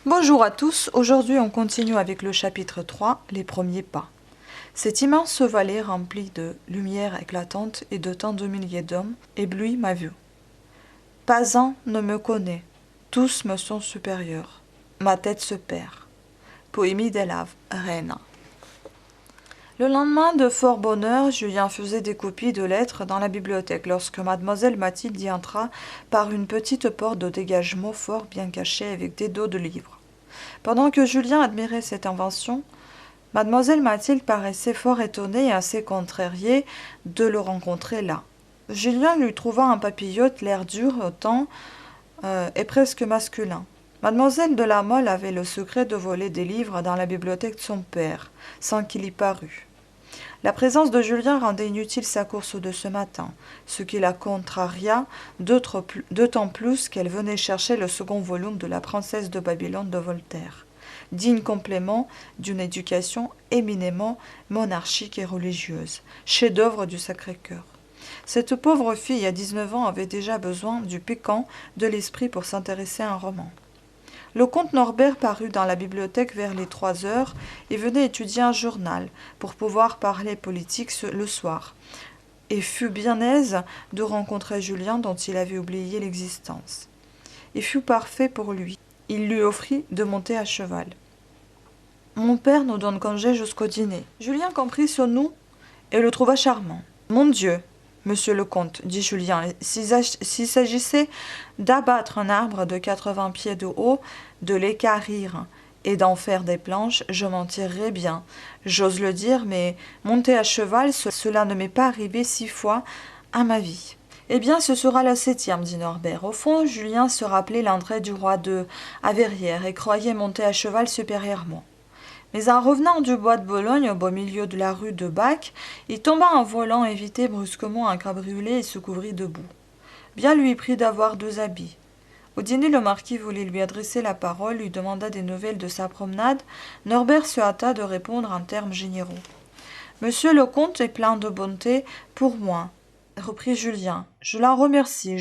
Bonjour à tous, aujourd'hui on continue avec le chapitre 3, les premiers pas. Cette immense vallée remplie de lumière éclatante et de tant de milliers d'hommes éblouit ma vue. Pas un ne me connaît, tous me sont supérieurs. Ma tête se perd. Poémie d'Elave, Reine. Le lendemain de fort bonne heure, Julien faisait des copies de lettres dans la bibliothèque lorsque mademoiselle Mathilde y entra par une petite porte de dégagement fort bien cachée avec des dos de livres. Pendant que Julien admirait cette invention, mademoiselle Mathilde paraissait fort étonnée et assez contrariée de le rencontrer là. Julien lui trouva un papillote, l'air dur, autant et presque masculin. Mademoiselle de la Mole avait le secret de voler des livres dans la bibliothèque de son père, sans qu'il y parût. La présence de Julien rendait inutile sa course de ce matin, ce qui la contraria d'autant plus qu'elle venait chercher le second volume de La princesse de Babylone de Voltaire, digne complément d'une éducation éminemment monarchique et religieuse, chef-d'œuvre du Sacré-Cœur. Cette pauvre fille à 19 ans avait déjà besoin du piquant de l'esprit pour s'intéresser à un roman. Le comte Norbert parut dans la bibliothèque vers les 3 heures et venait étudier un journal pour pouvoir parler politique le soir, et fut bien aise de rencontrer Julien dont il avait oublié l'existence. Il fut parfait pour lui. Il lui offrit de monter à cheval. Mon père nous donne congé jusqu'au dîner. Julien comprit ce nous et le trouva charmant. Mon Dieu, monsieur le comte, dit Julien, s'il s'agissait d'abattre un arbre de 80 pieds de haut, de l'équarrir et d'en faire des planches, je m'en tirerais bien. J'ose le dire, mais monter à cheval, cela ne m'est pas arrivé 6 fois à ma vie. Eh bien, ce sera la 7e, dit Norbert. Au fond, Julien se rappelait l'entrée du roi de à Verrières et croyait monter à cheval supérieurement. Mais en revenant du bois de Bologne, au beau milieu de la rue de Bac, il tomba en volant, évita brusquement un cabriolet et se couvrit de boue. Bien lui prit d'avoir 2 habits. Au dîner, le marquis voulait lui adresser la parole, lui demanda des nouvelles de sa promenade. Norbert se hâta de répondre en termes généraux. Monsieur le comte est plein de bonté pour moi, reprit Julien. Je l'en remercie,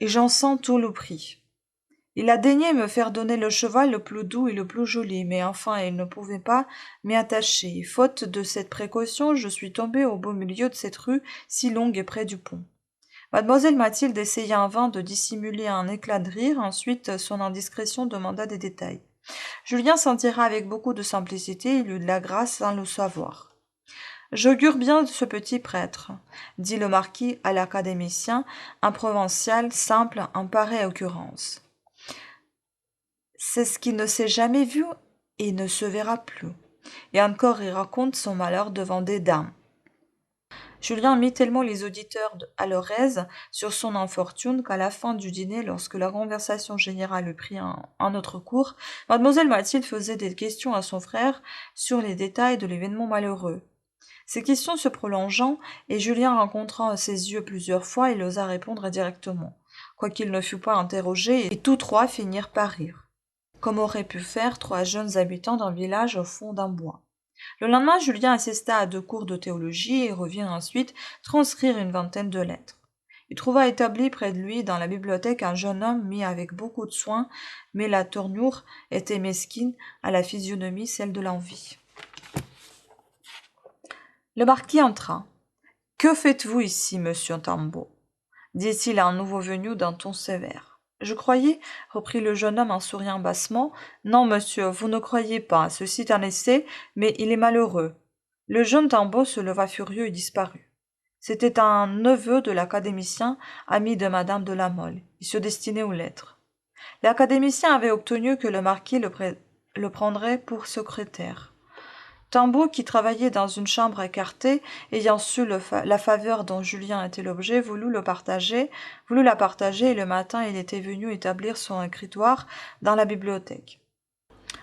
et j'en sens tout le prix. Il a daigné me faire donner le cheval le plus doux et le plus joli, mais enfin il ne pouvait pas m'y attacher. Faute de cette précaution, je suis tombé au beau milieu de cette rue si longue et près du pont. Mademoiselle Mathilde essaya en vain de dissimuler un éclat de rire, ensuite son indiscrétion demanda des détails. Julien s'en tira avec beaucoup de simplicité, il eut de la grâce sans le savoir. J'augure bien de ce petit prêtre, dit le marquis à l'académicien, un provincial simple en pareille occurrence. C'est ce qui ne s'est jamais vu et ne se verra plus. Et encore il raconte son malheur devant des dames. Julien mit tellement les auditeurs à leur aise sur son infortune qu'à la fin du dîner, lorsque la conversation générale prit un autre cours, mademoiselle Mathilde faisait des questions à son frère sur les détails de l'événement malheureux. Ces questions se prolongeant, et Julien rencontrant ses yeux plusieurs fois, il osa répondre directement, quoiqu'il ne fût pas interrogé, et tous 3 finirent par rire, comme auraient pu faire 3 jeunes habitants d'un village au fond d'un bois. Le lendemain, Julien assista à 2 cours de théologie et revint ensuite transcrire une vingtaine de lettres. Il trouva établi près de lui dans la bibliothèque un jeune homme mis avec beaucoup de soin, mais la tournure était mesquine, à la physionomie celle de l'envie. Le marquis entra. « Que faites-vous ici, monsieur Tambo ?» dit-il à un nouveau venu d'un ton sévère. « Je croyais, reprit le jeune homme en souriant bassement. Non, monsieur, vous ne croyez pas, ceci est un essai, mais il est malheureux. Le jeune Tambo se leva furieux et disparut. C'était un neveu de l'académicien, ami de madame de la Mole. Il se destinait aux lettres. L'académicien avait obtenu que le marquis le prendrait pour secrétaire. Tambo, qui travaillait dans une chambre écartée, ayant su la faveur dont Julien était l'objet, voulut la partager, et le matin il était venu établir son écritoire dans la bibliothèque.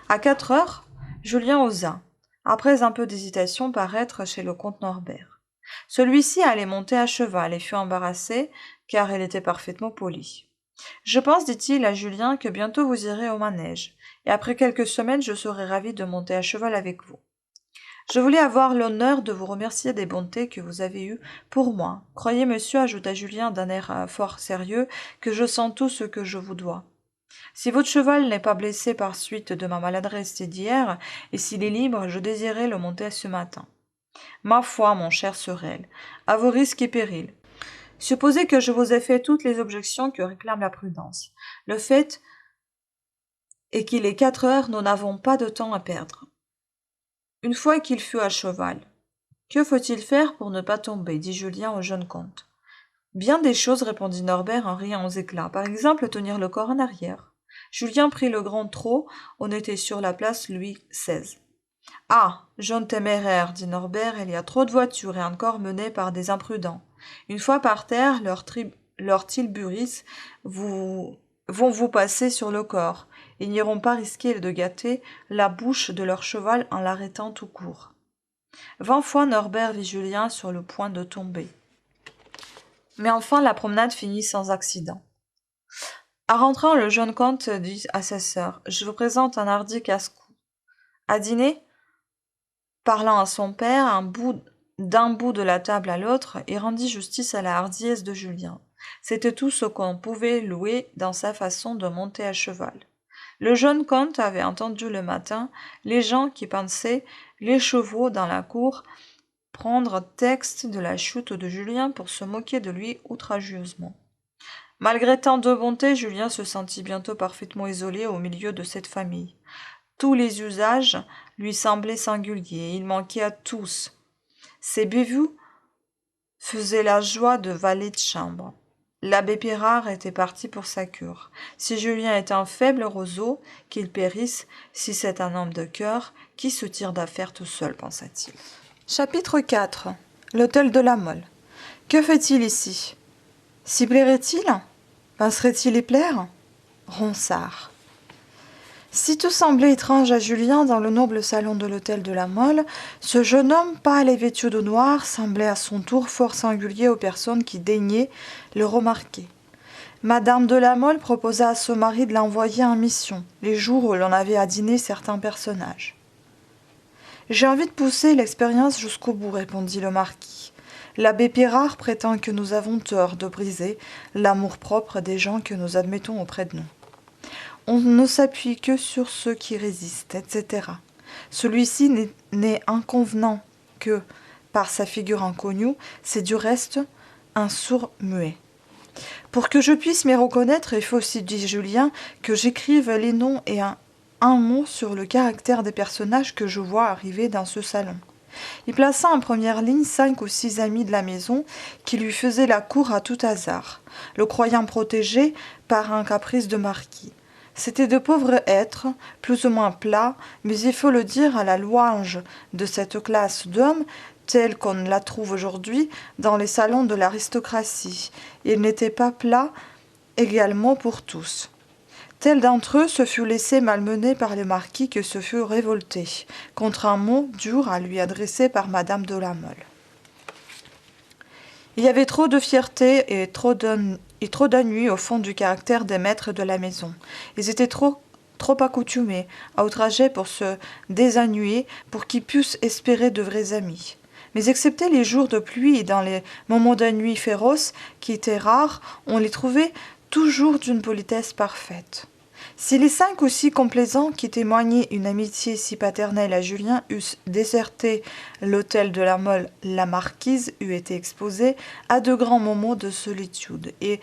À 4 heures, Julien osa, après un peu d'hésitation, paraître chez le comte Norbert. Celui-ci allait monter à cheval et fut embarrassé, car il était parfaitement poli. « Je pense, dit-il à Julien, que bientôt vous irez au manège, et après quelques semaines je serai ravi de monter à cheval avec vous. Je voulais avoir l'honneur de vous remercier des bontés que vous avez eues pour moi. Croyez, monsieur, ajouta Julien d'un air fort sérieux, que je sens tout ce que je vous dois. Si votre cheval n'est pas blessé par suite de ma maladresse d'hier, et s'il est libre, je désirais le monter ce matin. Ma foi, mon cher Sorel, à vos risques et périls. Supposez que je vous ai fait toutes les objections que réclame la prudence. Le fait est qu'il est 4 heures, nous n'avons pas de temps à perdre. Une fois qu'il fut à cheval, que faut-il faire pour ne pas tomber dit Julien au jeune comte. Bien des choses, répondit Norbert en riant aux éclats. Par exemple, tenir le corps en arrière. Julien prit le grand trot. On était sur la place Louis XVI. Ah, jeune téméraire, dit Norbert, il y a trop de voitures et encore menées par des imprudents. Une fois par terre, leurs tilburis vont vous passer sur le corps. Ils n'iront pas risquer de gâter la bouche de leur cheval en l'arrêtant tout court. 20 fois Norbert vit Julien sur le point de tomber. Mais enfin la promenade finit sans accident. En rentrant, le jeune comte dit à sa sœur, « Je vous présente un hardi casse-cou. » À dîner, parlant à son père, d'un bout de la table à l'autre, il rendit justice à la hardiesse de Julien. C'était tout ce qu'on pouvait louer dans sa façon de monter à cheval. Le jeune comte avait entendu le matin les gens qui pensaient les chevaux dans la cour prendre texte de la chute de Julien pour se moquer de lui outrageusement. Malgré tant de bonté, Julien se sentit bientôt parfaitement isolé au milieu de cette famille. Tous les usages lui semblaient singuliers, il manquait à tous. Ses bévues faisaient la joie de valet de chambre. L'abbé Pirard était parti pour sa cure. Si Julien est un faible roseau, qu'il périsse. Si c'est un homme de cœur, qui se tire d'affaire tout seul, pensa-t-il. Chapitre 4. L'hôtel de la Mole. Que fait-il ici? S'y plairait-il? Penserait-il y plaire? Ronsard. Si tout semblait étrange à Julien dans le noble salon de l'hôtel de la Mole, ce jeune homme pâle et vêtu de noir semblait à son tour fort singulier aux personnes qui daignaient le remarquer. Madame de la Mole proposa à son mari de l'envoyer en mission, les jours où l'on avait à dîner certains personnages. « J'ai envie de pousser l'expérience jusqu'au bout, répondit le marquis. L'abbé Pirard prétend que nous avons tort de briser l'amour-propre des gens que nous admettons auprès de nous. On ne s'appuie que sur ceux qui résistent, etc. Celui-ci n'est inconvenant que par sa figure inconnue, c'est du reste un sourd muet. Pour que je puisse m'y reconnaître, il faut aussi, dit Julien, que j'écrive les noms et un mot sur le caractère des personnages que je vois arriver dans ce salon. Il plaça en première ligne 5 ou 6 amis de la maison qui lui faisaient la cour à tout hasard, le croyant protégé par un caprice de marquis. C'étaient de pauvres êtres, plus ou moins plats, mais il faut le dire à la louange de cette classe d'hommes telle qu'on la trouve aujourd'hui dans les salons de l'aristocratie. Ils n'étaient pas plats également pour tous. Tel d'entre eux se fut laissé malmener par le marquis que se fut révolté contre un mot dur à lui adresser par madame de la Mole. Il y avait trop de fierté et trop d'ennui au fond du caractère des maîtres de la maison. Ils étaient trop accoutumés à outrager pour se désennuyer, pour qu'ils puissent espérer de vrais amis. Mais excepté les jours de pluie et dans les moments d'ennui féroce, qui étaient rares, on les trouvait toujours d'une politesse parfaite. Si les 5 ou 6 complaisants qui témoignaient une amitié si paternelle à Julien eussent déserté l'hôtel de la Mole, la marquise eût été exposée à de grands moments de solitude. Et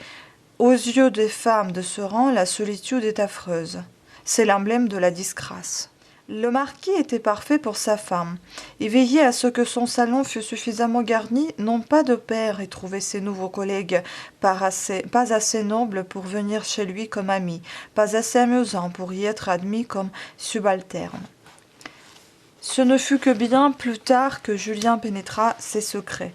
aux yeux des femmes de ce rang, la solitude est affreuse. C'est l'emblème de la disgrâce. Le marquis était parfait pour sa femme. Il veillait à ce que son salon fût suffisamment garni, non pas de père, et trouvait ses nouveaux collègues pas assez nobles pour venir chez lui comme amis, pas assez amusants pour y être admis comme subalternes. Ce ne fut que bien plus tard que Julien pénétra ses secrets.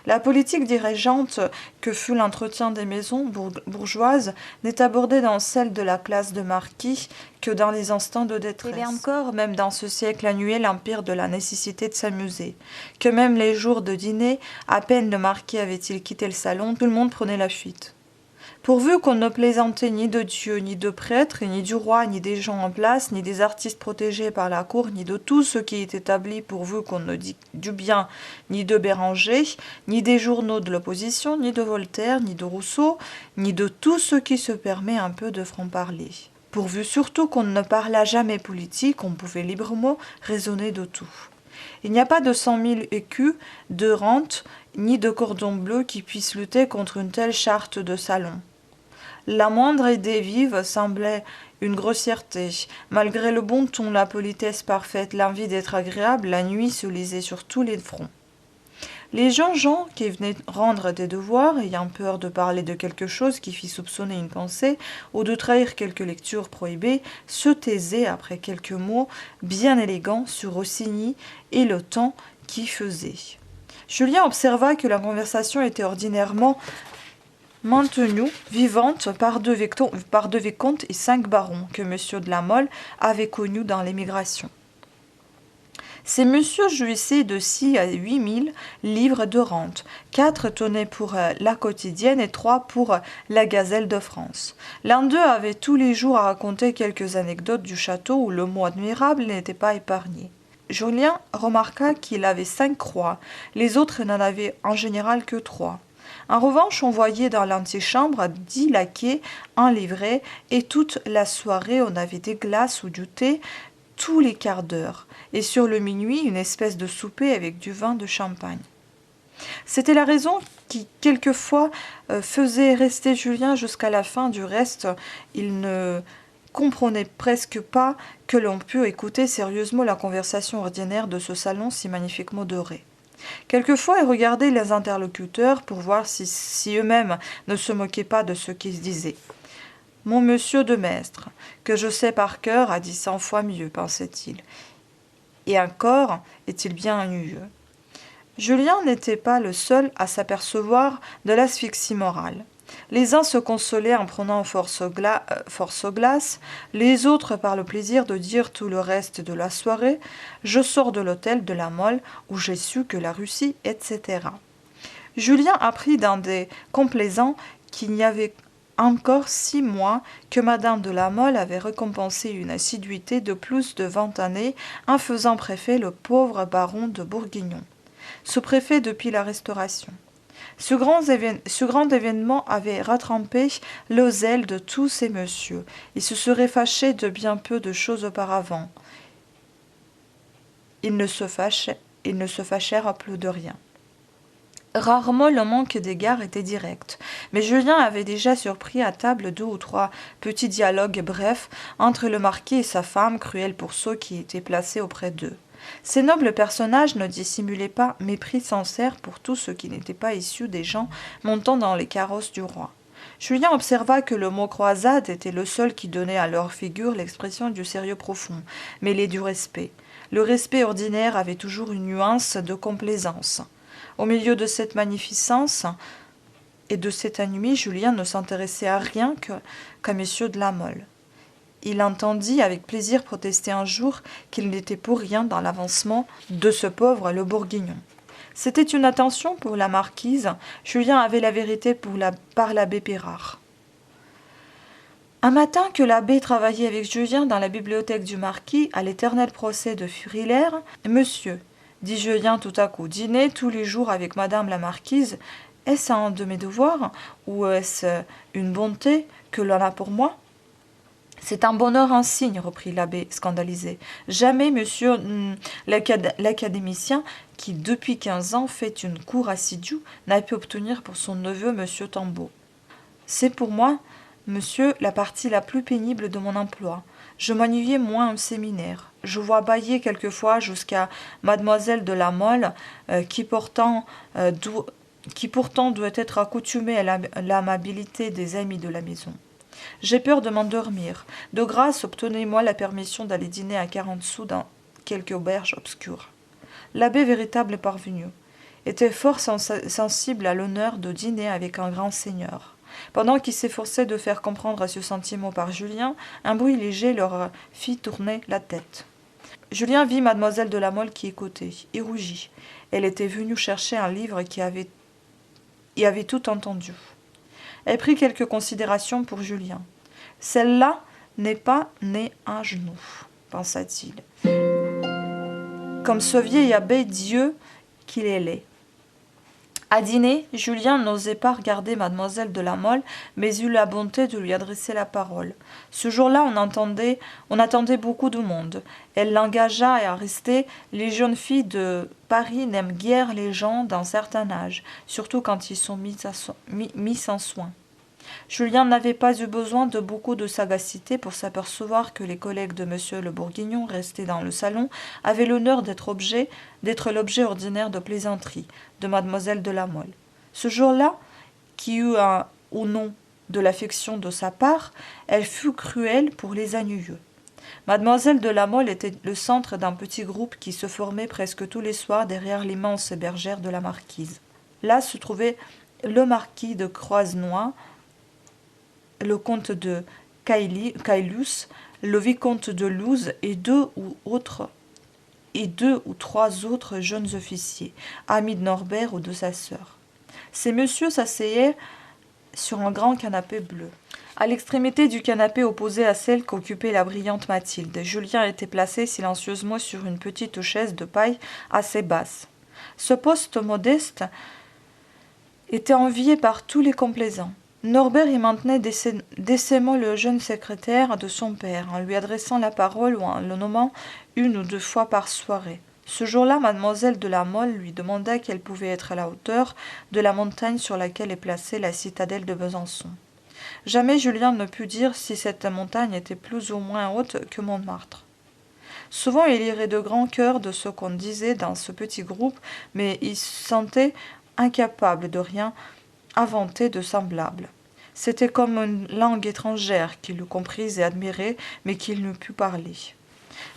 La politique dirigeante que fut l'entretien des maisons bourgeoises n'est abordée dans celle de la classe de marquis que dans les instants de détresse. Il est encore, même dans ce siècle annuel, l'empire de la nécessité de s'amuser, que même les jours de dîner, à peine le marquis avait-il quitté le salon, tout le monde prenait la fuite. Pourvu qu'on ne plaisantait ni de Dieu, ni de prêtres, ni du roi, ni des gens en place, ni des artistes protégés par la cour, ni de tout ce qui est établi, pourvu qu'on ne dit du bien, ni de Béranger, ni des journaux de l'opposition, ni de Voltaire, ni de Rousseau, ni de tout ce qui se permet un peu de franc-parler. Pourvu surtout qu'on ne parlât jamais politique, on pouvait librement raisonner de tout. Il n'y a pas de 100 000 écus de rente, ni de cordon bleu qui puisse lutter contre une telle charte de salon. La moindre idée vive semblait une grossièreté. Malgré le bon ton, la politesse parfaite, l'envie d'être agréable, la nuit se lisait sur tous les fronts. Les jeunes gens qui venaient rendre des devoirs, ayant peur de parler de quelque chose qui fit soupçonner une pensée ou de trahir quelque lecture prohibée, se taisaient après quelques mots bien élégants sur Rossini et le temps qui faisait. Julien observa que la conversation était ordinairement maintenue, vivante, par deux vicomtes et 5 barons que M. de la Mole avait connus dans l'émigration. Ces messieurs jouissaient de 6 à 8 000 livres de rente, 4 tenaient pour la quotidienne et 3 pour la Gazelle de France. L'un d'eux avait tous les jours à raconter quelques anecdotes du château où le mot admirable n'était pas épargné. Julien remarqua qu'il avait 5 croix, les autres n'en avaient en général que 3. En revanche, on voyait dans l'antichambre 10 laquais en livrée, et toute la soirée on avait des glaces ou du thé tous les quarts d'heure, et sur le minuit une espèce de souper avec du vin de champagne. C'était la raison qui quelquefois faisait rester Julien jusqu'à la fin. Du reste, il ne comprenait presque pas que l'on pût écouter sérieusement la conversation ordinaire de ce salon si magnifiquement doré. Quelquefois, il regardait les interlocuteurs pour voir si eux-mêmes ne se moquaient pas de ce qu'ils disaient. « Mon monsieur de Maistre, que je sais par cœur, a dit 100 fois mieux, pensait-il. Et encore est-il bien ennuyeux. » Julien n'était pas le seul à s'apercevoir de l'asphyxie morale. Les uns se consolaient en prenant force glace, les autres par le plaisir de dire tout le reste de la soirée « Je sors de l'hôtel de la Mole où j'ai su que la Russie, etc. » Julien apprit dans des complaisants qu'il n'y avait encore 6 mois que madame de la Mole avait récompensé une assiduité de plus de 20 années en faisant préfet le pauvre baron de Bourguignon, sous-préfet depuis la Restauration. Ce grand événement avait rattrapé le zèle de tous ces messieurs. Ils se seraient fâchés de bien peu de choses auparavant. Ils ne se fâchèrent plus de rien. Rarement le manque d'égard était direct, mais Julien avait déjà surpris à table 2 ou 3 petits dialogues brefs entre le marquis et sa femme, cruels pour ceux qui étaient placés auprès d'eux. Ces nobles personnages ne dissimulaient pas mépris sincère pour tout ce qui n'était pas issu des gens montant dans les carrosses du roi. Julien observa que le mot croisade était le seul qui donnait à leur figure l'expression du sérieux profond, mêlé du respect. Le respect ordinaire avait toujours une nuance de complaisance. Au milieu de cette magnificence et de cette nuit, Julien ne s'intéressait à rien qu'à messieurs de la Mole. Il entendit avec plaisir protester un jour qu'il n'était pour rien dans l'avancement de ce pauvre le Bourguignon. C'était une attention pour la marquise. Julien avait la vérité par l'abbé Pirard. Un matin que l'abbé travaillait avec Julien dans la bibliothèque du marquis, à l'éternel procès de Frilair, « Monsieur, dit Julien tout à coup, dîner tous les jours avec madame la marquise, est-ce un de mes devoirs, ou est-ce une bonté que l'on a pour moi ?» C'est un bonheur insigne, reprit l'abbé scandalisé. Jamais monsieur l'académicien, qui depuis 15 ans fait une cour assidue, n'a pu obtenir pour son neveu monsieur Tambeau. C'est pour moi, monsieur, la partie la plus pénible de mon emploi. Je m'ennuyais moins au séminaire. Je vois bâiller quelquefois jusqu'à mademoiselle de la Mole, qui pourtant doit être accoutumée à l'amabilité des amis de la maison. J'ai peur de m'endormir. De grâce, obtenez-moi la permission d'aller dîner à 40 sous dans quelque auberge obscure. L'abbé, véritable parvenu, était fort sensible à l'honneur de dîner avec un grand seigneur. Pendant qu'il s'efforçait de faire comprendre ce sentiment par Julien, un bruit léger leur fit tourner la tête. Julien vit mademoiselle de la Mole qui écoutait, et rougit. Elle était venue chercher un livre et avait tout entendu. Elle prit quelques considérations pour Julien. « Celle-là n'est pas née à genoux, pensa-t-il. Comme ce vieil abbé Dieu qu'il est laid. À dîner, Julien n'osait pas regarder mademoiselle de La Mole, mais eut la bonté de lui adresser la parole. Ce jour-là, on attendait beaucoup de monde. Elle l'engagea à rester. Les jeunes filles de Paris n'aiment guère les gens d'un certain âge, surtout quand ils sont mis sans soin. Julien n'avait pas eu besoin de beaucoup de sagacité pour s'apercevoir que les collègues de M. le Bourguignon, restés dans le salon, avaient l'honneur d'être l'objet ordinaire de plaisanterie de mademoiselle de La Mole. Ce jour-là, qui eut un ou non de l'affection de sa part, elle fut cruelle pour les ennuyeux. Mademoiselle de La Mole était le centre d'un petit groupe qui se formait presque tous les soirs derrière l'immense bergère de la marquise. Là se trouvait le marquis de Croisenois, le comte de Caylus, le vicomte de Looz et deux ou trois autres jeunes officiers, amis de Norbert ou de sa sœur. Ces messieurs s'asseyaient sur un grand canapé bleu. À l'extrémité du canapé opposé à celle qu'occupait la brillante Mathilde, Julien était placé silencieusement sur une petite chaise de paille assez basse. Ce poste modeste était envié par tous les complaisants. Norbert y maintenait décemment le jeune secrétaire de son père, en lui adressant la parole ou en le nommant une ou deux fois par soirée. Ce jour-là, mademoiselle de La Mole lui demanda quelle pouvait être la hauteur de la montagne sur laquelle est placée la citadelle de Besançon. Jamais Julien ne put dire si cette montagne était plus ou moins haute que Montmartre. Souvent il irait de grand cœur de ce qu'on disait dans ce petit groupe, mais il se sentait incapable de rien inventer de semblable. C'était comme une langue étrangère qu'il eût comprise et admirée, mais qu'il n'eût pu parler.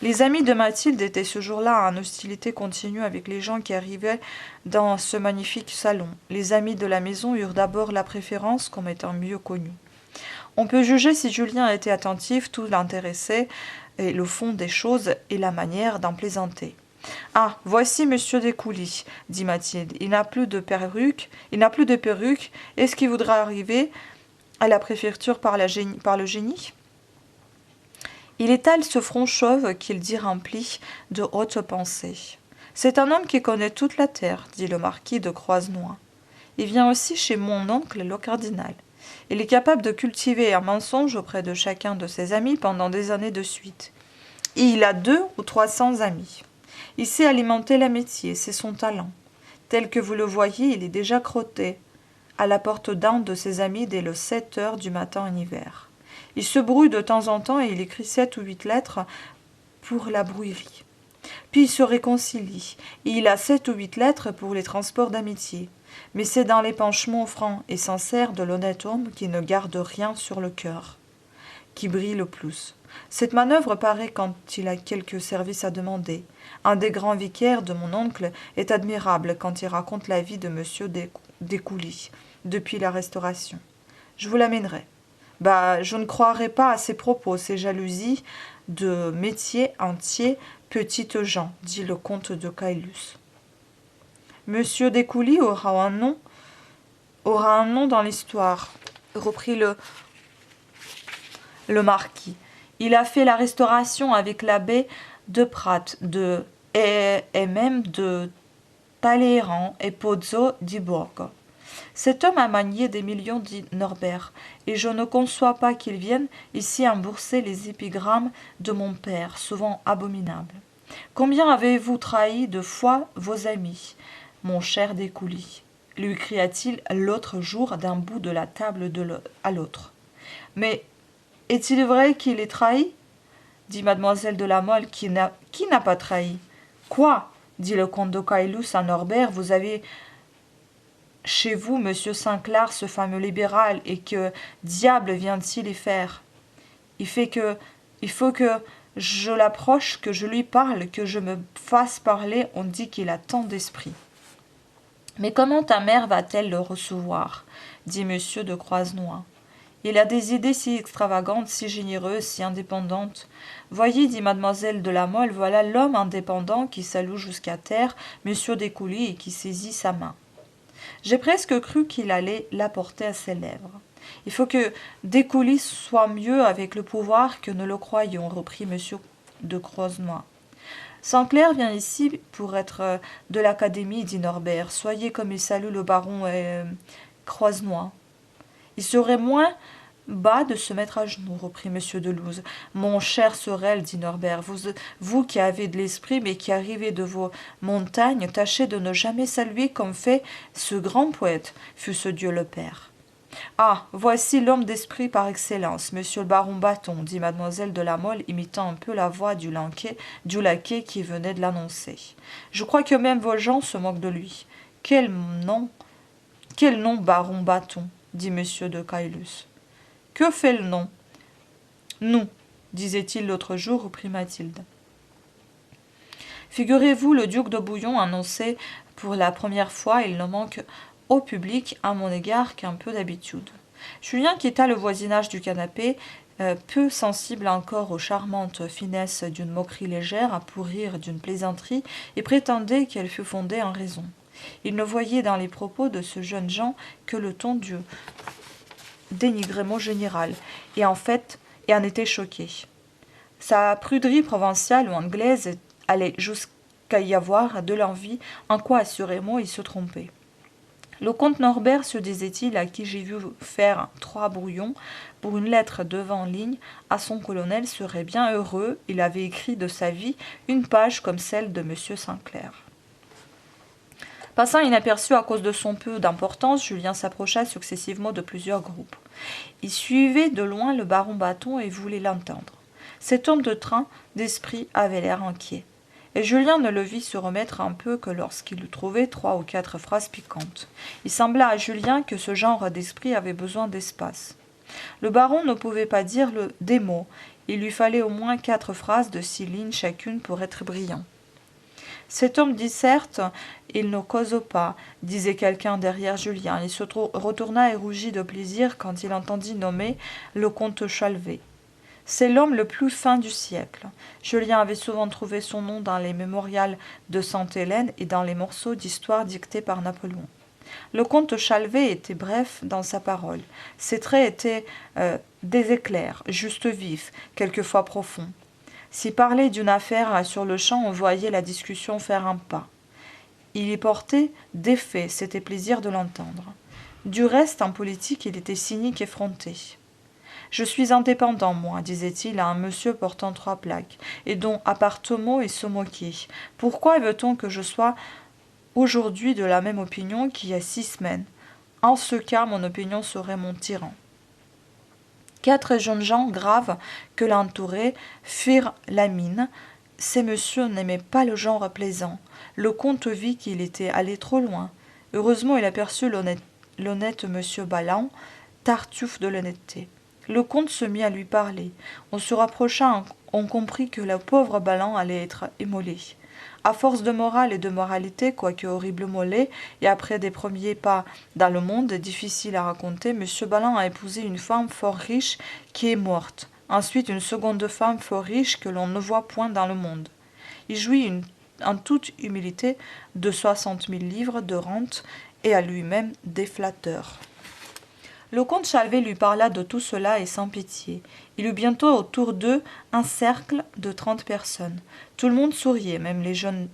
Les amis de Mathilde étaient ce jour-là en hostilité continue avec les gens qui arrivaient dans ce magnifique salon. Les amis de la maison eurent d'abord la préférence comme étant mieux connus. On peut juger si Julien était attentif, tout l'intéressait, et le fond des choses et la manière d'en plaisanter. « Ah, voici monsieur Descoulis, dit Mathilde. Il n'a plus de perruque. Est-ce qu'il voudra arriver à la préfecture par le génie ?» Il étale ce front chauve qu'il dit rempli de hautes pensées. « C'est un homme qui connaît toute la terre, dit le marquis de Croisenois. Il vient aussi chez mon oncle, le cardinal. Il est capable de cultiver un mensonge auprès de chacun de ses amis pendant des années de suite. Et il a 200 ou 300 amis. Il sait alimenter l'amitié, c'est son talent. Tel que vous le voyez, il est déjà crotté à la porte d'un de ses amis dès le 7 heures du matin en hiver. Il se brouille de temps en temps et il écrit 7 ou 8 lettres pour la brouillerie. Puis il se réconcilie, et il a 7 ou 8 lettres pour les transports d'amitié. Mais c'est dans l'épanchement franc et sincère de l'honnête homme qui ne garde rien sur le cœur, qui brille le plus. Cette manœuvre paraît quand il a quelque service à demander. Un des grands vicaires de mon oncle est admirable quand il raconte la vie de M. Descoulis depuis la Restauration. Je vous l'amènerai. Je ne croirais pas à ces propos, ces jalousies de métier entier, petites gens, dit le comte de Caylus. Monsieur Descoulis aura un nom dans l'histoire, reprit le marquis. Il a fait la Restauration avec l'abbé de Pratt et même de Talleyrand et Pozzo di Borgo. Cet homme a manié des millions, dit Norbert, et je ne conçois pas qu'il vienne ici embourser les épigrammes de mon père, souvent abominables. Combien avez-vous trahi de fois vos amis, mon cher Descoulis, lui cria-t-il l'autre jour d'un bout de la table à l'autre. Mais est-il vrai qu'il ait trahi dit mademoiselle de La Mole. Qui n'a pas trahi? Quoi? Dit le comte de Caylus à Norbert. Vous avez chez vous monsieur Saint-Clar, ce fameux libéral, et que diable vient-il y faire? Il faut que je l'approche, que je lui parle, que je me fasse parler. On dit qu'il a tant d'esprit. Mais comment ta mère va-t-elle le recevoir? Dit monsieur de Croisenois. Il a des idées si extravagantes, si généreuses, si indépendantes. Voyez, dit mademoiselle de La Mole, voilà l'homme indépendant qui s'alloue jusqu'à terre, monsieur Descoulis, et qui saisit sa main. J'ai presque cru qu'il allait la porter à ses lèvres. Il faut que Descoulis soit mieux avec le pouvoir que nous le croyons, reprit monsieur de Croisenois. Sanclair vient ici pour être de l'Académie, dit Norbert. Soyez comme il salue le baron Croisenois. Il serait moins bas de se mettre à genoux, reprit M. de Luz. Mon cher Sorel, dit Norbert, vous qui avez de l'esprit, mais qui arrivez de vos montagnes, tâchez de ne jamais saluer comme fait ce grand poète, fut ce Dieu le Père. Ah, voici l'homme d'esprit par excellence, monsieur le baron Bâton, dit mademoiselle de la Mole, imitant un peu la voix du laquais qui venait de l'annoncer. Je crois que même vos gens se moquent de lui. Quel nom, baron Bâton, dit monsieur de Caylus. Que fait le nom? Nous, disait-il l'autre jour, reprit Mathilde. Figurez-vous, le duc de Bouillon annonçait pour la première fois, il ne manque au public à mon égard qu'un peu d'habitude. Julien quitta le voisinage du canapé, peu sensible encore aux charmantes finesses d'une moquerie légère, pour rire d'une plaisanterie, et prétendait qu'elle fût fondée en raison. Il ne voyait dans les propos de ce jeune Jean que le ton du dénigrement général, et en en était choqué. Sa pruderie provinciale ou anglaise allait jusqu'à y avoir de l'envie, en quoi assurément il se trompait. Le comte Norbert, se disait-il, à qui j'ai vu faire 3 brouillons pour une lettre devant ligne à son colonel, serait bien heureux, il avait écrit de sa vie une page comme celle de M. Sanclair. Passant inaperçu à cause de son peu d'importance, Julien s'approcha successivement de plusieurs groupes. Il suivait de loin le baron Bâton et voulait l'entendre. Cet homme de train d'esprit avait l'air inquiet, et Julien ne le vit se remettre un peu que lorsqu'il eut trouvé 3 ou 4 phrases piquantes. Il sembla à Julien que ce genre d'esprit avait besoin d'espace. Le baron ne pouvait pas dire des mots, il lui fallait au moins 4 phrases de 6 lignes chacune pour être brillant. Cet homme dit certes, il ne cause pas, disait quelqu'un derrière Julien. Il se retourna et rougit de plaisir quand il entendit nommer le comte Chalvet. C'est l'homme le plus fin du siècle. Julien avait souvent trouvé son nom dans les mémorials de Sainte-Hélène et dans les morceaux d'histoire dictés par Napoléon. Le comte Chalvet était bref dans sa parole. Ses traits étaient des éclairs, juste vifs, quelquefois profonds. S'il parlait d'une affaire sur le champ, on voyait la discussion faire un pas. Il y portait des faits, c'était plaisir de l'entendre. Du reste, en politique, il était cynique et effronté. « Je suis indépendant, moi, disait-il à un monsieur portant 3 plaques, et dont, à part Thomo, il se moquait. Pourquoi veut-on que je sois aujourd'hui de la même opinion qu'il y a 6 semaines? En ce cas, mon opinion serait mon tyran. » 4 jeunes gens graves que l'entouraient firent la mine. Ces messieurs n'aimaient pas le genre plaisant. Le comte vit qu'il était allé trop loin. Heureusement, il aperçut l'honnête monsieur Balland, tartuffe de l'honnêteté. Le comte se mit à lui parler. On se rapprocha, on comprit que le pauvre Balland allait être immolé. À force de morale et de moralité, quoique horriblement laid, et après des premiers pas dans le monde, difficile à raconter, M. Balland a épousé une femme fort riche qui est morte. Ensuite, une seconde femme fort riche que l'on ne voit point dans le monde. Il jouit en toute humilité de 60 000 livres de rente et à lui-même des flatteurs. Le comte Chalvet lui parla de tout cela et sans pitié. Il eut bientôt autour d'eux un cercle de 30 personnes. Tout le monde souriait, même les jeunes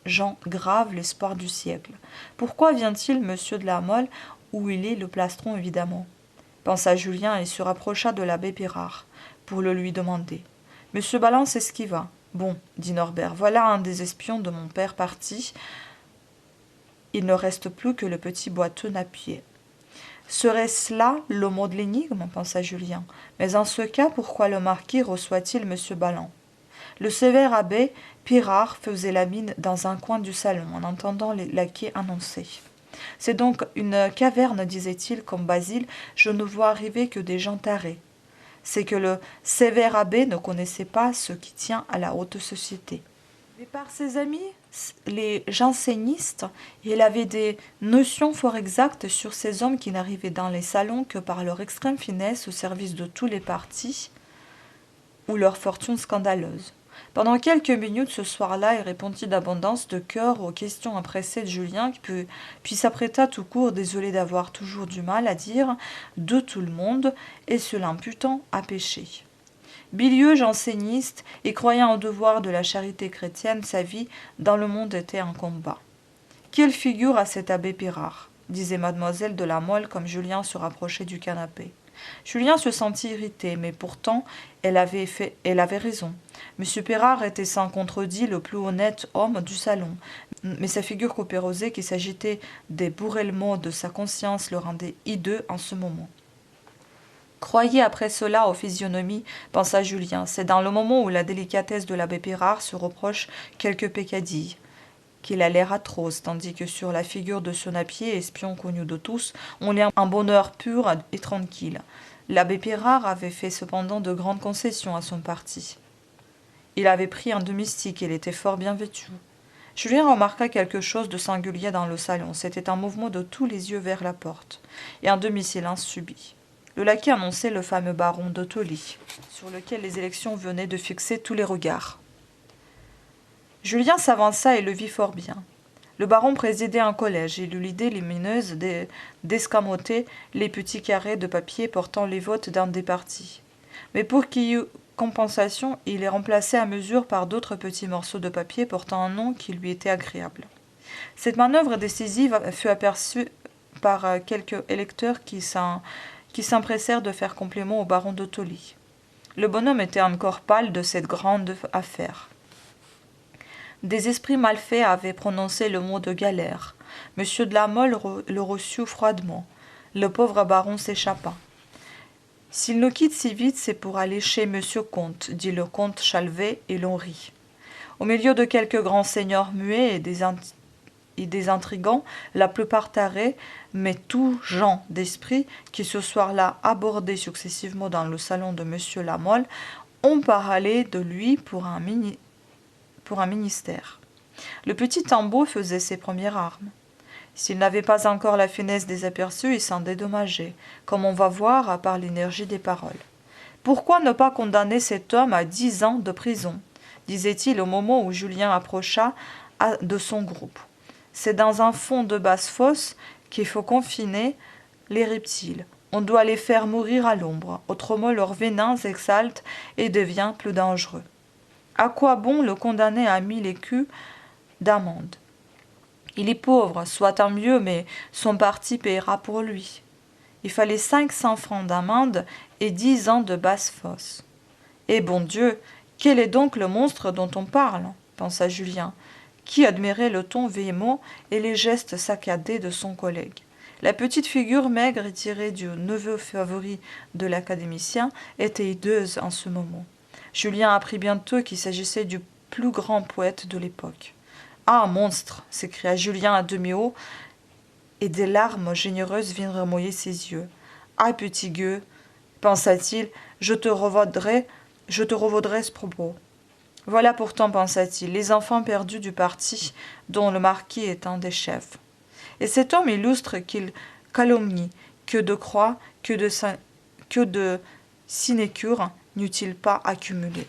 gens graves, l'espoir du siècle. Pourquoi vient-il, monsieur de la Mole, où il est le plastron, évidemment, pensa Julien et se rapprocha de l'abbé Pirard pour le lui demander. Monsieur Balland s'esquiva. Bon, dit Norbert, voilà un des espions de mon père parti. Il ne reste plus que le petit boiteux Napier. Serait-ce là le mot de l'énigme, pensa Julien. Mais en ce cas, pourquoi le marquis reçoit-il M. Balland? Le sévère abbé Pirard faisait la mine dans un coin du salon en entendant les laquais annoncer. C'est donc une caverne, disait-il, comme Basile, je ne vois arriver que des gens tarés. C'est que le sévère abbé ne connaissait pas ce qui tient à la haute société. Mais par ses amis, les jansénistes, il avait des notions fort exactes sur ces hommes qui n'arrivaient dans les salons que par leur extrême finesse au service de tous les partis ou leur fortune scandaleuse. Pendant quelques minutes ce soir-là, il répondit d'abondance de cœur aux questions empressées de Julien, puis s'apprêta tout court, désolé d'avoir toujours du mal à dire de tout le monde, et se l'imputant à péché. Bilieux janséniste et croyant au devoir de la charité chrétienne, sa vie dans le monde était un combat. Quelle figure a cet abbé Pirard disait mademoiselle de la Mole comme Julien se rapprochait du canapé. Julien se sentit irrité, mais pourtant elle avait raison. M. Pirard était sans contredit le plus honnête homme du salon, mais sa figure coupérosée qui s'agitait des bourrèlements de sa conscience le rendait hideux en ce moment. Croyez après cela aux physionomies, pensa Julien. C'est dans le moment où la délicatesse de l'abbé Pirard se reproche quelques peccadilles qu'il a l'air atroce, tandis que sur la figure de son appier, espion connu de tous, on lit un bonheur pur et tranquille. L'abbé Pirard avait fait cependant de grandes concessions à son parti. Il avait pris un domestique et il était fort bien vêtu. Julien remarqua quelque chose de singulier dans le salon. C'était un mouvement de tous les yeux vers la porte, et un demi-silence subit. Le laquais annonçait le fameux baron de Tolly, sur lequel les élections venaient de fixer tous les regards. Julien s'avança et le vit fort bien. Le baron présidait un collège. Il eut l'idée lumineuse d'escamoter les petits carrés de papier portant les votes d'un des partis. Mais pour qu'il y eût compensation, il les remplaçait à mesure par d'autres petits morceaux de papier portant un nom qui lui était agréable. Cette manœuvre décisive fut aperçue par quelques électeurs qui s'empressèrent de faire compliment au baron de Tolly. Le bonhomme était encore pâle de cette grande affaire. Des esprits mal faits avaient prononcé le mot de galère. M. de la Mole le reçut froidement. Le pauvre baron s'échappa. « S'il nous quitte si vite, c'est pour aller chez Monsieur Comte, dit le comte Chalvet, et l'on rit. Au milieu de quelques grands seigneurs muets et des intrigants, la plupart tarés, mais tous gens d'esprit, qui ce soir-là abordaient successivement dans le salon de M. la Mole, ont parlé de lui pour un ministère. Le petit Tambeau faisait ses premières armes. S'il n'avait pas encore la finesse des aperçus, il s'en dédommageait, comme on va voir par l'énergie des paroles. Pourquoi ne pas condamner cet homme à 10 ans de prison, disait-il au moment où Julien approcha de son groupe. C'est dans un fond de basse-fosse qu'il faut confiner les reptiles. On doit les faire mourir à l'ombre, autrement leur venin s'exalte et devient plus dangereux. À quoi bon le condamner à 1000 écus d'amende? Il est pauvre, soit tant mieux, mais son parti paiera pour lui. Il fallait 500 francs d'amende et 10 ans de basse-fosse. Eh bon Dieu, quel est donc le monstre dont on parle? Pensa Julien, qui admirait le ton véhément et les gestes saccadés de son collègue. La petite figure maigre et tirée du neveu favori de l'académicien était hideuse en ce moment. Julien apprit bientôt qu'il s'agissait du plus grand poète de l'époque. « Ah, monstre !» s'écria Julien à demi-haut, et des larmes généreuses vinrent mouiller ses yeux. « Ah, petit gueux !» pensa-t-il, je te revaudrai ce propos. Voilà pourtant, pensa-t-il, les enfants perdus du parti dont le marquis est un des chefs. Et cet homme illustre qu'il calomnie, que de croix, que de sinécure n'eût-il pas accumulé.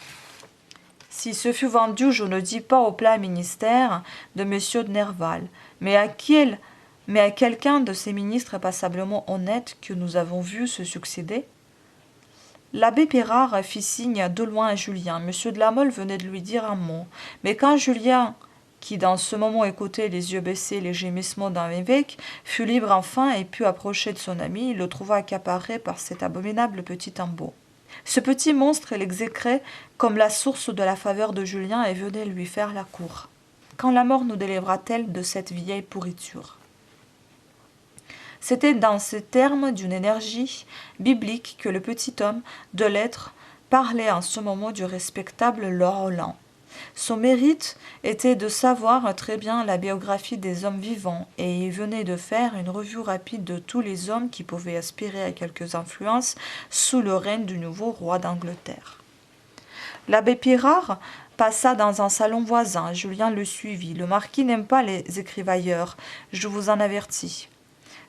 Si ce fut vendu, je ne dis pas au plat ministère de M. de Nerval, mais à quelqu'un de ces ministres passablement honnêtes que nous avons vus se succéder. L'abbé Pirard fit signe de loin à Julien. M. de la Mole venait de lui dire un mot, mais quand Julien, qui dans ce moment écoutait les yeux baissés les gémissements d'un évêque, fut libre enfin et put approcher de son ami, il le trouva accaparé par cet abominable petit Tambeau. Ce petit monstre l'exécrait comme la source de la faveur de Julien et venait lui faire la cour. Quand la mort nous délivrera-t-elle de cette vieille pourriture? C'était dans ces termes d'une énergie biblique que le petit homme de lettres parlait en ce moment du respectable Lord Roland. Son mérite était de savoir très bien la biographie des hommes vivants, et il venait de faire une revue rapide de tous les hommes qui pouvaient aspirer à quelques influences sous le règne du nouveau roi d'Angleterre. L'abbé Pirard passa dans un salon voisin. Julien le suivit. Le marquis n'aime pas les écrivailleurs, je vous en avertis.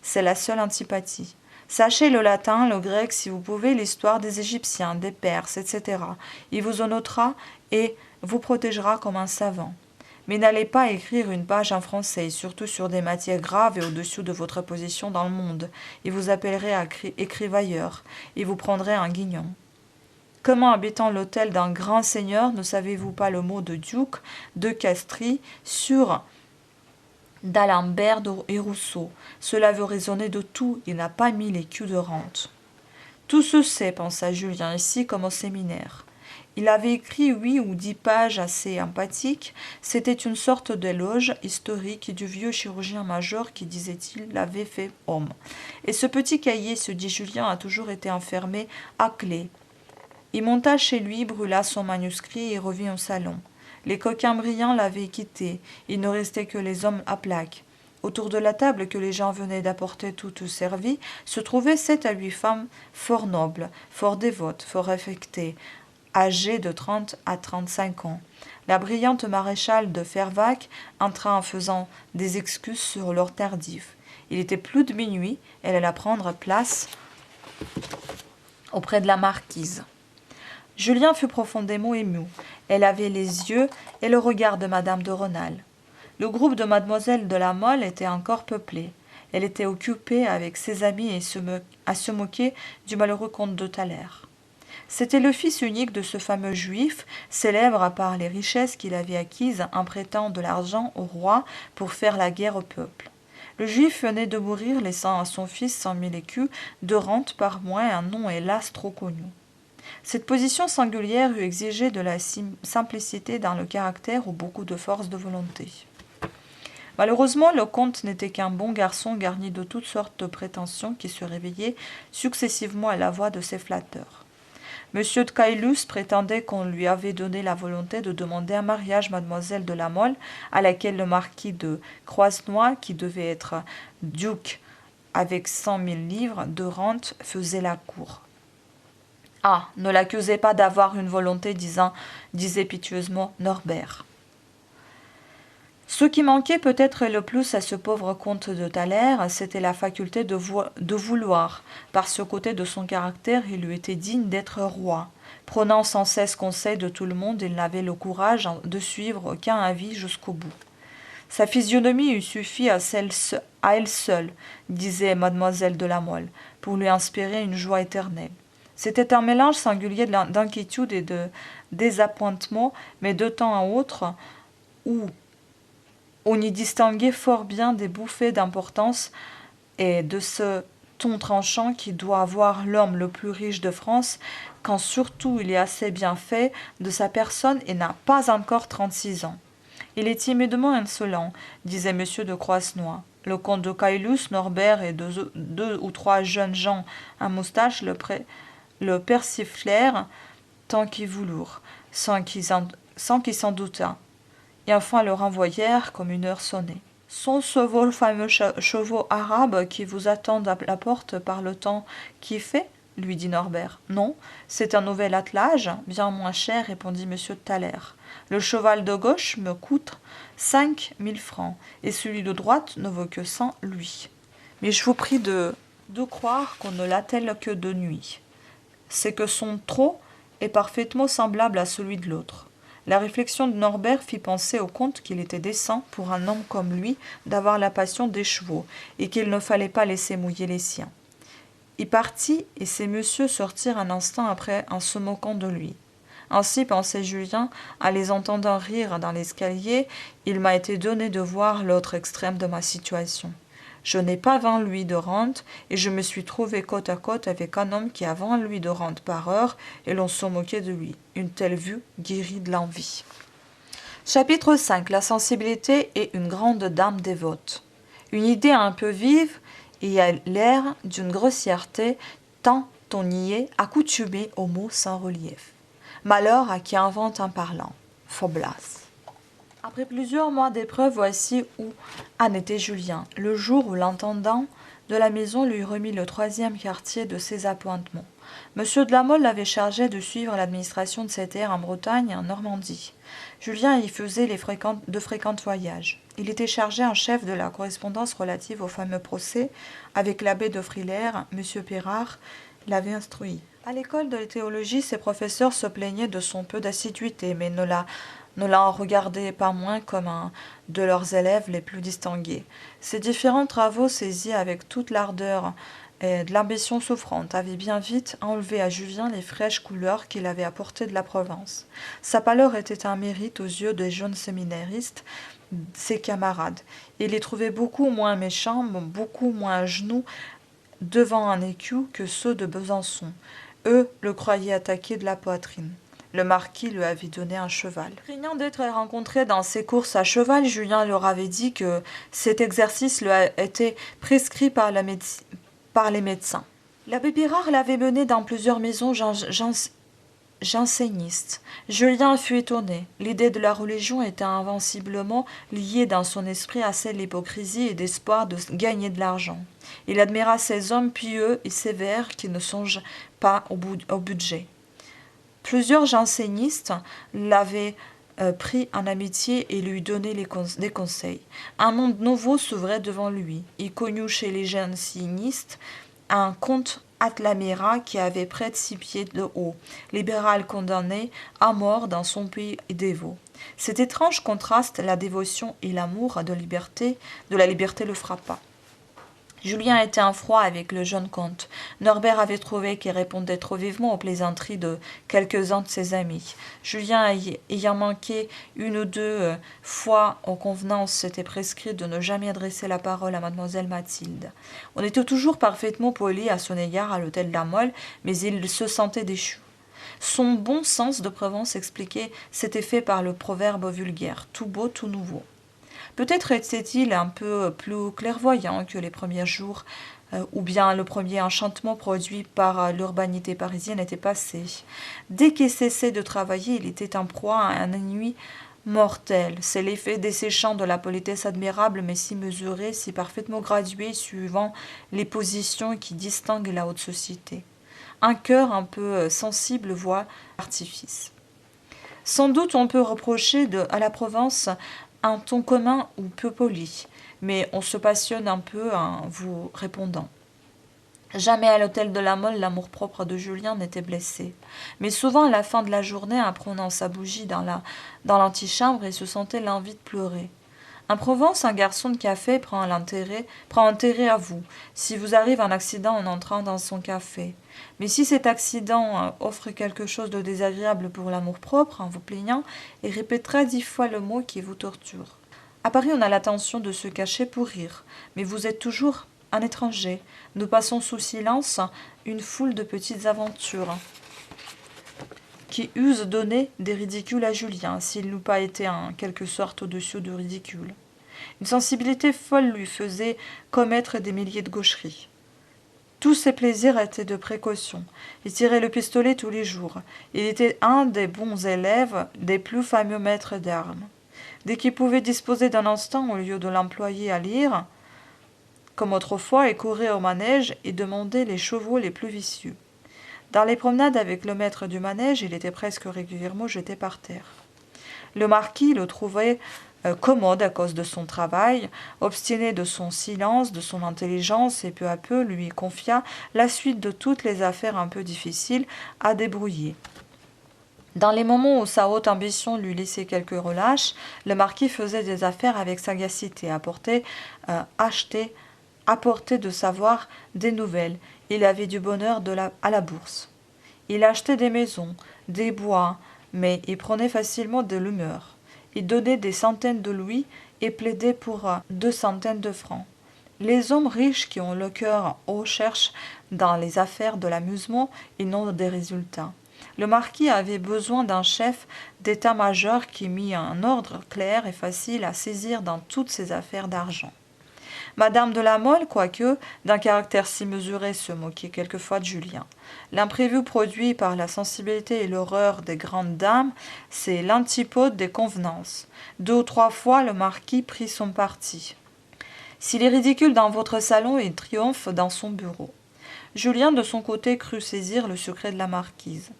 C'est la seule antipathie. Sachez le latin, le grec, si vous pouvez, l'histoire des Égyptiens, des Perses, etc. Il vous en notera et vous protégera comme un savant. Mais n'allez pas écrire une page en français, surtout sur des matières graves et au-dessus de votre position dans le monde. Il vous appellerait à écrivailleur, et vous prendrait un guignon. Comment, habitant l'hôtel d'un grand seigneur, ne savez-vous pas le mot de duc, de Castries, sur d'Alembert et Rousseau? Cela veut raisonner de tout, il n'a pas mis l'écu de rente. Tout se sait, pensa Julien, ici comme au séminaire. Il avait écrit 8 ou 10 pages assez empathiques. C'était une sorte d'éloge historique du vieux chirurgien-major qui, disait-il, l'avait fait homme. Et ce petit cahier, se dit Julien, a toujours été enfermé à clé. Il monta chez lui, brûla son manuscrit et revint au salon. Les coquins brillants l'avaient quitté. Il ne restait que les hommes à plaques. Autour de la table que les gens venaient d'apporter toutes servies, se trouvaient 7 à 8 femmes fort nobles, fort dévotes, fort affectées, âgées de 30 à 35 ans. La brillante maréchale de Fervaques entra en faisant des excuses sur l'heure tardive. Il était plus de minuit, elle alla prendre place auprès de la marquise. Julien fut profondément ému. Elle avait les yeux et le regard de madame de Rênal. Le groupe de mademoiselle de la Mole était encore peuplé. Elle était occupée avec ses amis à se moquer du malheureux comte de Thaler. C'était le fils unique de ce fameux juif, célèbre par les richesses qu'il avait acquises en prêtant de l'argent au roi pour faire la guerre au peuple. Le juif venait de mourir, laissant à son fils 100 000 écus de rente par mois, un nom hélas trop connu. Cette position singulière eût exigé de la simplicité dans le caractère ou beaucoup de force de volonté. Malheureusement, le comte n'était qu'un bon garçon garni de toutes sortes de prétentions qui se réveillaient successivement à la voix de ses flatteurs. Monsieur de Caylus prétendait qu'on lui avait donné la volonté de demander en mariage mademoiselle de la Mole, à laquelle le marquis de Croisenois, qui devait être duc avec 100 000 livres de rente, faisait la cour. « Ah, ne l'accusez pas d'avoir une volonté, disait piteusement Norbert. Ce qui manquait peut-être le plus à ce pauvre comte de Thaler, c'était la faculté de vouloir. Par ce côté de son caractère, il lui était digne d'être roi. Prenant sans cesse conseil de tout le monde, il n'avait le courage de suivre aucun avis jusqu'au bout. Sa physionomie eût suffi à elle seule, disait mademoiselle de la Mole, pour lui inspirer une joie éternelle. C'était un mélange singulier d'inquiétude et de désappointement, mais de temps à autre, où on y distinguait fort bien des bouffées d'importance et de ce ton tranchant qui doit avoir l'homme le plus riche de France, quand surtout il est assez bien fait de sa personne et n'a pas encore 36 ans. Il est timidement insolent, disait M. de Croisenois. Le comte de Caylus, Norbert et deux ou trois jeunes gens à moustache le persiflèrent tant qu'ils voulurent, sans qu'ils s'en doutât. Et enfin le renvoyèrent comme une heure sonnait. « Sont-ce vos fameux chevaux arabes qui vous attendent à la porte par le temps qui fait ?» lui dit Norbert. « Non, c'est un nouvel attelage, bien moins cher, répondit M. de Thaler. Le cheval de gauche me coûte 5 000 francs, et celui de droite ne vaut que 100 louis. Mais je vous prie de croire qu'on ne l'attelle que de nuit. C'est que son trot est parfaitement semblable à celui de l'autre. » La réflexion de Norbert fit penser au comte qu'il était décent pour un homme comme lui d'avoir la passion des chevaux et qu'il ne fallait pas laisser mouiller les siens. Il partit et ces messieurs sortirent un instant après en se moquant de lui. Ainsi pensait Julien, en les entendant rire dans l'escalier, il m'a été donné de voir l'autre extrême de ma situation. Je n'ai pas 20 louis de rente et je me suis trouvé côte à côte avec un homme qui a 20 louis de rente par heure et l'on se moquait de lui. Une telle vue guérit de l'envie. Chapitre 5. La sensibilité et une grande dame dévote. Une idée un peu vive et à l'air d'une grossièreté tant on y est accoutumé aux mots sans relief. Malheur à qui invente en parlant. Faublas. Après plusieurs mois d'épreuve, voici où en était Julien, le jour où l'intendant de la maison lui remit le 3e quartier de ses appointements. Monsieur de la Mole l'avait chargé de suivre l'administration de ses terres en Bretagne et en Normandie. Julien y faisait de fréquents voyages. Il était chargé en chef de la correspondance relative au fameux procès avec l'abbé de Frilair. Monsieur Pérard l'avait instruit. À l'école de théologie, ses professeurs se plaignaient de son peu d'assiduité, mais ne l'en regardaient pas moins comme un de leurs élèves les plus distingués. Ces différents travaux, saisis avec toute l'ardeur et de l'ambition souffrante avait bien vite enlevé à Julien les fraîches couleurs qu'il avait apportées de la Provence. Sa pâleur était un mérite aux yeux des jeunes séminaristes, ses camarades. Il les trouvait beaucoup moins méchants, beaucoup moins à genoux devant un écu que ceux de Besançon. Eux le croyaient attaqué de la poitrine. Le marquis lui avait donné un cheval. Craignant d'être rencontré dans ses courses à cheval, Julien leur avait dit que cet exercice lui était prescrit par les médecins. L'abbé Pirard l'avait mené dans plusieurs maisons jansénistes. Julien fut étonné. L'idée de la religion était invinciblement liée dans son esprit à celle d'hypocrisie et d'espoir de gagner de l'argent. Il admira ces hommes pieux et sévères qui ne songent pas au budget. Plusieurs jansénistes l'avaient pris en amitié et lui donnaient des conseils. Un monde nouveau s'ouvrait devant lui. Il connut chez les jansénistes un comte Atlamira qui avait près de 6 pieds de haut, libéral condamné à mort dans son pays dévot. Cet étrange contraste, la dévotion et l'amour de la liberté le frappa. Julien était en froid avec le jeune comte. Norbert avait trouvé qu'il répondait trop vivement aux plaisanteries de quelques-uns de ses amis. Julien, ayant manqué une ou deux fois aux convenances, s'était prescrit de ne jamais adresser la parole à mademoiselle Mathilde. On était toujours parfaitement poli à son égard à l'hôtel de la Mole, mais il se sentait déchu. Son bon sens de Provence expliquait cet effet par le proverbe vulgaire « tout beau, tout nouveau ». Peut-être était-il un peu plus clairvoyant que les premiers jours, ou bien le premier enchantement produit par l'urbanité parisienne était passé. Dès qu'il cessait de travailler, il était en proie à un ennui mortel. C'est l'effet desséchant de la politesse admirable, mais si mesurée, si parfaitement graduée, suivant les positions qui distinguent la haute société. Un cœur un peu sensible voit l'artifice. Sans doute on peut reprocher à la Provence un ton commun ou peu poli, mais on se passionne un peu en vous répondant. Jamais à l'hôtel de la Mole l'amour-propre de Julien n'était blessé, mais souvent à la fin de la journée, en prenant sa bougie dans l'antichambre, il se sentait l'envie de pleurer. En Provence, un garçon de café prend intérêt à vous, si vous arrive un accident en entrant dans son café. Mais si cet accident offre quelque chose de désagréable pour l'amour-propre, en vous plaignant, il répétera 10 fois le mot qui vous torture. À Paris, on a l'intention de se cacher pour rire, mais vous êtes toujours un étranger. Nous passons sous silence une foule de petites aventures qui eussent donné des ridicules à Julien, s'il n'eût pas été en quelque sorte au-dessus du ridicule. Une sensibilité folle lui faisait commettre des milliers de gaucheries. Tous ses plaisirs étaient de précaution. Il tirait le pistolet tous les jours. Il était un des bons élèves, des plus fameux maîtres d'armes. Dès qu'il pouvait disposer d'un instant, au lieu de l'employer à lire, comme autrefois, il courait au manège et demandait les chevaux les plus vicieux. Dans les promenades avec le maître du manège, il était presque régulièrement jeté par terre. Le marquis le trouvait commode à cause de son travail, obstiné de son silence, de son intelligence, et peu à peu lui confia la suite de toutes les affaires un peu difficiles à débrouiller. Dans les moments où sa haute ambition lui laissait quelques relâches, le marquis faisait des affaires avec sagacité, apportait de savoir des nouvelles. Il avait du bonheur à la bourse. Il achetait des maisons, des bois, mais il prenait facilement de l'humeur. Il donnait des centaines de louis et plaidait pour 200 de francs. Les hommes riches qui ont le cœur haut cherchent dans les affaires de l'amusement et non des résultats. Le marquis avait besoin d'un chef d'état-major qui mit un ordre clair et facile à saisir dans toutes ses affaires d'argent. Madame de la Mole, quoique d'un caractère si mesuré, se moquait quelquefois de Julien. L'imprévu produit par la sensibilité et l'horreur des grandes dames, c'est l'antipode des convenances. 2 ou 3 fois, le marquis prit son parti. S'il est ridicule dans votre salon, il triomphe dans son bureau. Julien, de son côté, crut saisir le secret de la marquise.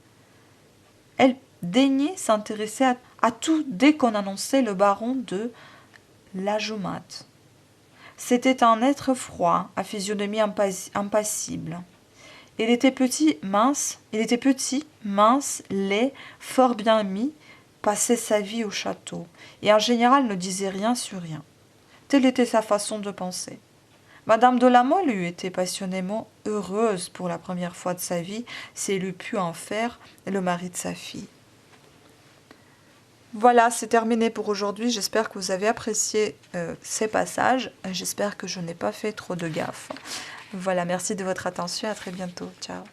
Elle daignait s'intéresser à tout dès qu'on annonçait le baron de la Jaumate. C'était un être froid, à physionomie impassible. Il était petit, mince, laid, fort bien mis, passait sa vie au château, et en général ne disait rien sur rien. Telle était sa façon de penser. Madame de la Mole eût été passionnément heureuse pour la première fois de sa vie si elle eût pu en faire le mari de sa fille. Voilà, c'est terminé pour aujourd'hui. J'espère que vous avez apprécié ces passages. J'espère que je n'ai pas fait trop de gaffes. Voilà, merci de votre attention. À très bientôt. Ciao.